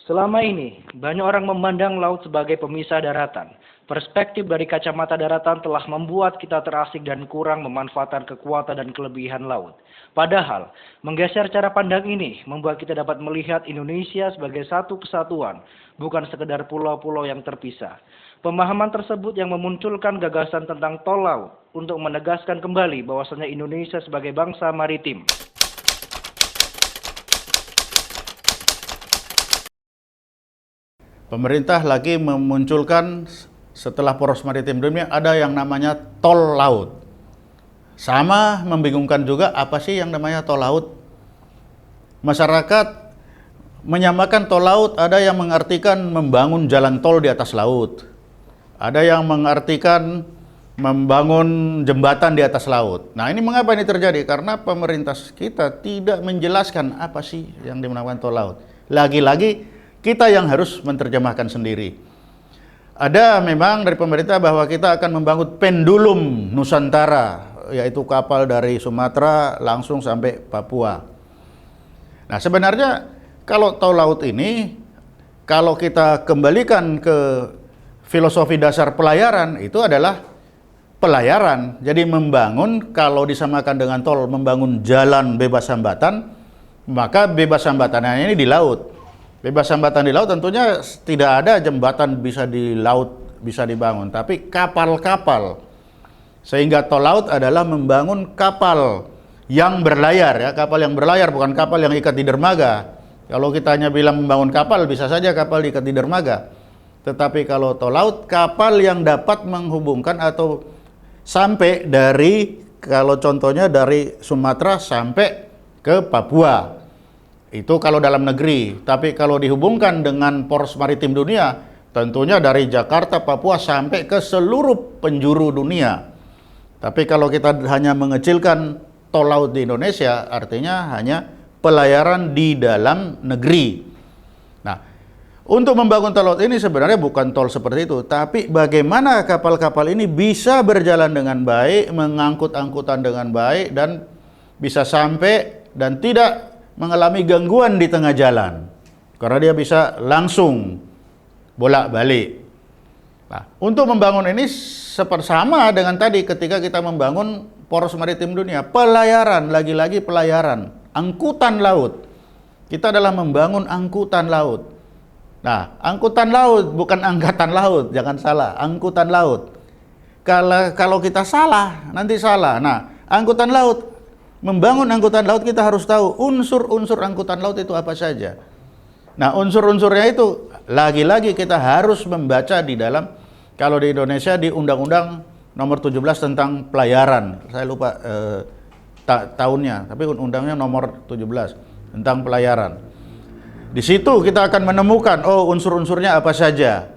Selama ini, banyak orang memandang laut sebagai pemisah daratan. Perspektif dari kacamata daratan telah membuat kita terasing dan kurang memanfaatkan kekuatan dan kelebihan laut. Padahal, menggeser cara pandang ini membuat kita dapat melihat Indonesia sebagai satu kesatuan, bukan sekedar pulau-pulau yang terpisah. Pemahaman tersebut yang memunculkan gagasan tentang tol laut untuk menegaskan kembali bahwasannya Indonesia sebagai bangsa maritim. Pemerintah lagi memunculkan setelah poros maritim dunia ada yang namanya tol laut. Sama membingungkan juga apa sih yang namanya tol laut. Masyarakat menyamakan tol laut, ada yang mengartikan membangun jalan tol di atas laut. Ada yang mengartikan membangun jembatan di atas laut. Nah, ini mengapa ini terjadi? Karena pemerintah kita tidak menjelaskan apa sih yang dinamakan tol laut. Lagi-lagi kita yang harus menerjemahkan sendiri. Ada memang dari pemerintah bahwa kita akan membangun pendulum Nusantara, yaitu kapal dari Sumatera langsung sampai Papua. Nah, sebenarnya kalau tol laut ini, kalau kita kembalikan ke filosofi dasar pelayaran, itu adalah pelayaran. Jadi membangun, kalau disamakan dengan tol, membangun jalan bebas hambatan, maka bebas hambatannya ini di laut. Bebas hambatan di laut tentunya tidak ada jembatan bisa di laut bisa dibangun, tapi kapal-kapal. Sehingga tol laut adalah membangun kapal yang berlayar, ya, kapal yang berlayar, bukan kapal yang ikat di dermaga. Kalau kita hanya bilang membangun kapal, bisa saja kapal diikat di dermaga. Tetapi kalau tol laut, kapal yang dapat menghubungkan atau sampai dari, kalau contohnya dari Sumatera sampai ke Papua. Itu kalau dalam negeri, tapi kalau dihubungkan dengan poros maritim dunia, tentunya dari Jakarta, Papua sampai ke seluruh penjuru dunia. Tapi kalau kita hanya mengecilkan tol laut di Indonesia, artinya hanya pelayaran di dalam negeri. Nah, untuk membangun tol laut ini sebenarnya bukan tol seperti itu, tapi bagaimana kapal-kapal ini bisa berjalan dengan baik, mengangkut angkutan dengan baik, dan bisa sampai dan tidak mengalami gangguan di tengah jalan, karena dia bisa langsung bolak-balik. Nah, untuk membangun ini seperti sama dengan tadi ketika kita membangun poros maritim dunia, pelayaran, lagi-lagi pelayaran, angkutan laut. Kita adalah membangun angkutan laut. Nah, angkutan laut bukan angkatan laut, jangan salah, angkutan laut. Kalau kita salah, nanti salah. Nah, angkutan laut, membangun angkutan laut kita harus tahu unsur-unsur angkutan laut itu apa saja. Nah, unsur-unsurnya itu lagi-lagi kita harus membaca di dalam, kalau di Indonesia di Undang-Undang nomor 17 tentang pelayaran. Saya lupa tahunnya, tapi undangnya nomor 17 tentang pelayaran. Di situ kita akan menemukan unsur-unsurnya apa saja.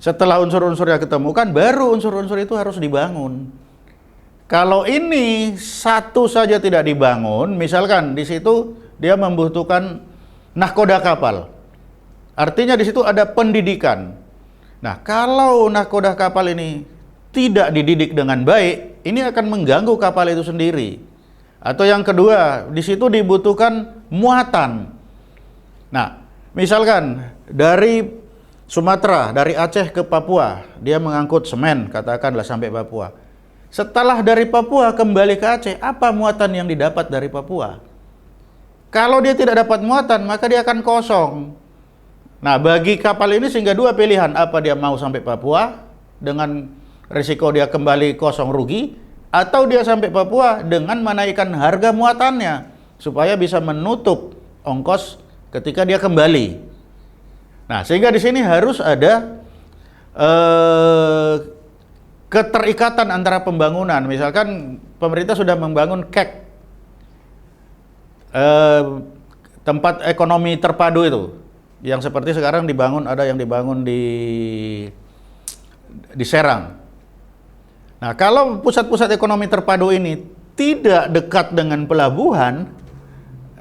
Setelah unsur-unsurnya ketemukan, baru unsur-unsur itu harus dibangun. Kalau ini satu saja tidak dibangun, misalkan di situ dia membutuhkan nahkoda kapal. Artinya di situ ada pendidikan. Nah, kalau nahkoda kapal ini tidak dididik dengan baik, ini akan mengganggu kapal itu sendiri. Atau yang kedua, di situ dibutuhkan muatan. Nah, misalkan dari Sumatera, dari Aceh ke Papua, dia mengangkut semen, katakanlah sampai Papua. Setelah dari Papua kembali ke Aceh, apa muatan yang didapat dari Papua? Kalau dia tidak dapat muatan, maka dia akan kosong. Nah, bagi kapal ini sehingga dua pilihan, apa dia mau sampai Papua dengan risiko dia kembali kosong rugi, atau dia sampai Papua dengan menaikkan harga muatannya supaya bisa menutup ongkos ketika dia kembali. Nah, sehingga di sini harus ada keterikatan antara pembangunan. Misalkan pemerintah sudah membangun KEK, tempat ekonomi terpadu itu, yang seperti sekarang dibangun, ada yang dibangun di Serang. Nah, kalau pusat-pusat ekonomi terpadu ini tidak dekat dengan pelabuhan,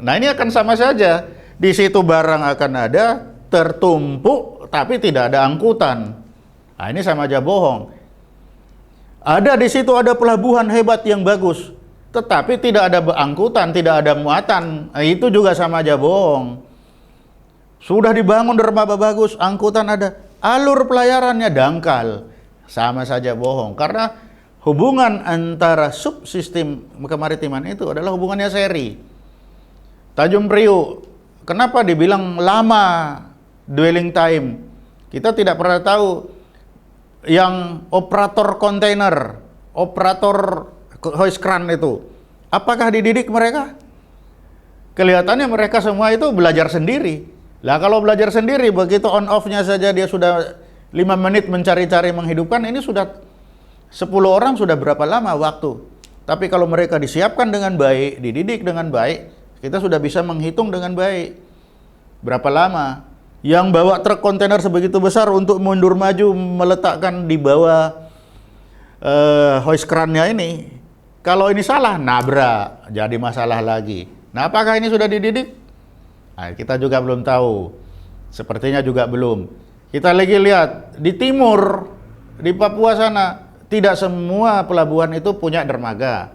nah ini akan sama saja. Di situ barang akan ada, tertumpuk, tapi tidak ada angkutan. Nah, ini sama aja bohong. Ada di situ ada pelabuhan hebat yang bagus, tetapi tidak ada angkutan, tidak ada muatan. Nah, itu juga sama aja bohong. Sudah dibangun dermaga bagus, angkutan ada, alur pelayarannya dangkal. Sama saja bohong, karena hubungan antara subsistem kemaritiman itu adalah hubungannya seri. Tanjung Priuk, kenapa dibilang lama dwelling time? Kita tidak pernah tahu yang operator kontainer, operator hoist crane itu, apakah dididik mereka? Kelihatannya mereka semua itu belajar sendiri. Lah kalau belajar sendiri, begitu on off-nya saja dia sudah 5 menit mencari-cari menghidupkan, ini sudah 10 orang sudah berapa lama waktu. Tapi kalau mereka disiapkan dengan baik, dididik dengan baik, kita sudah bisa menghitung dengan baik. Berapa lama? Yang bawa truk kontainer sebegitu besar untuk mundur maju meletakkan di bawah hoist crane-nya ini. Kalau ini salah, nabrak, jadi masalah lagi. Nah, apakah ini sudah dididik? Nah, kita juga belum tahu. Sepertinya juga belum. Kita lagi lihat di timur, di Papua sana, tidak semua pelabuhan itu punya dermaga.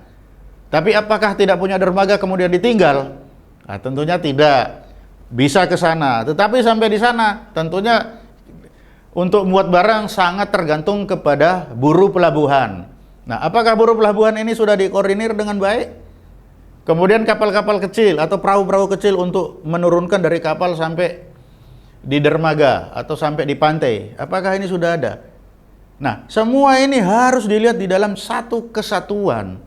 Tapi apakah tidak punya dermaga kemudian ditinggal? Nah, tentunya tidak. Bisa ke sana, tetapi sampai di sana tentunya untuk muat barang sangat tergantung kepada buruh pelabuhan. Nah, apakah buruh pelabuhan ini sudah dikoordinir dengan baik? Kemudian kapal-kapal kecil atau perahu-perahu kecil untuk menurunkan dari kapal sampai di dermaga atau sampai di pantai. Apakah ini sudah ada? Nah, semua ini harus dilihat di dalam satu kesatuan.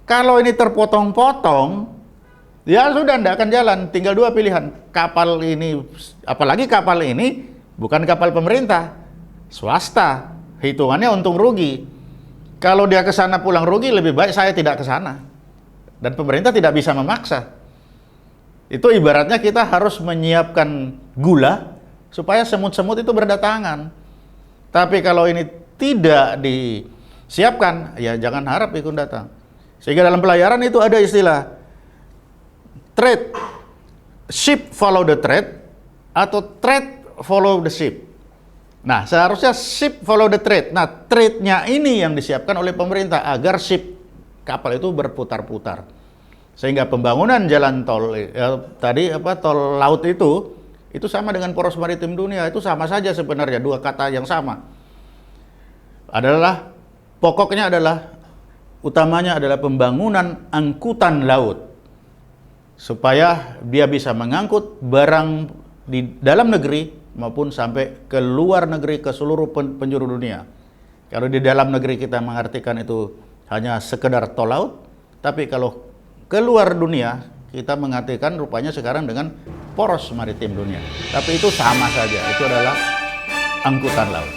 Kalau ini terpotong-potong, ya sudah tidak akan jalan. Tinggal dua pilihan. Kapal ini, apalagi kapal ini bukan kapal pemerintah, swasta. Hitungannya untung rugi. Kalau dia ke sana pulang rugi, lebih baik saya tidak ke sana. Dan pemerintah tidak bisa memaksa. Itu ibaratnya kita harus menyiapkan gula supaya semut-semut itu berdatangan. Tapi kalau ini tidak disiapkan, ya jangan harap ikut datang. Sehingga dalam pelayaran itu ada istilah trade, ship follow the trade, atau trade follow the ship. Nah, seharusnya ship follow the trade. Nah, trade-nya ini yang disiapkan oleh pemerintah agar ship kapal itu berputar-putar, sehingga pembangunan jalan tol tol laut itu sama dengan poros maritim dunia. Itu sama saja sebenarnya, dua kata yang sama. Pokoknya adalah utamanya adalah pembangunan angkutan laut supaya dia bisa mengangkut barang di dalam negeri maupun sampai ke luar negeri, ke seluruh penjuru dunia. Kalau di dalam negeri kita mengartikan itu hanya sekedar tol laut, tapi kalau keluar dunia kita mengartikan rupanya sekarang dengan poros maritim dunia. Tapi itu sama saja, itu adalah angkutan laut.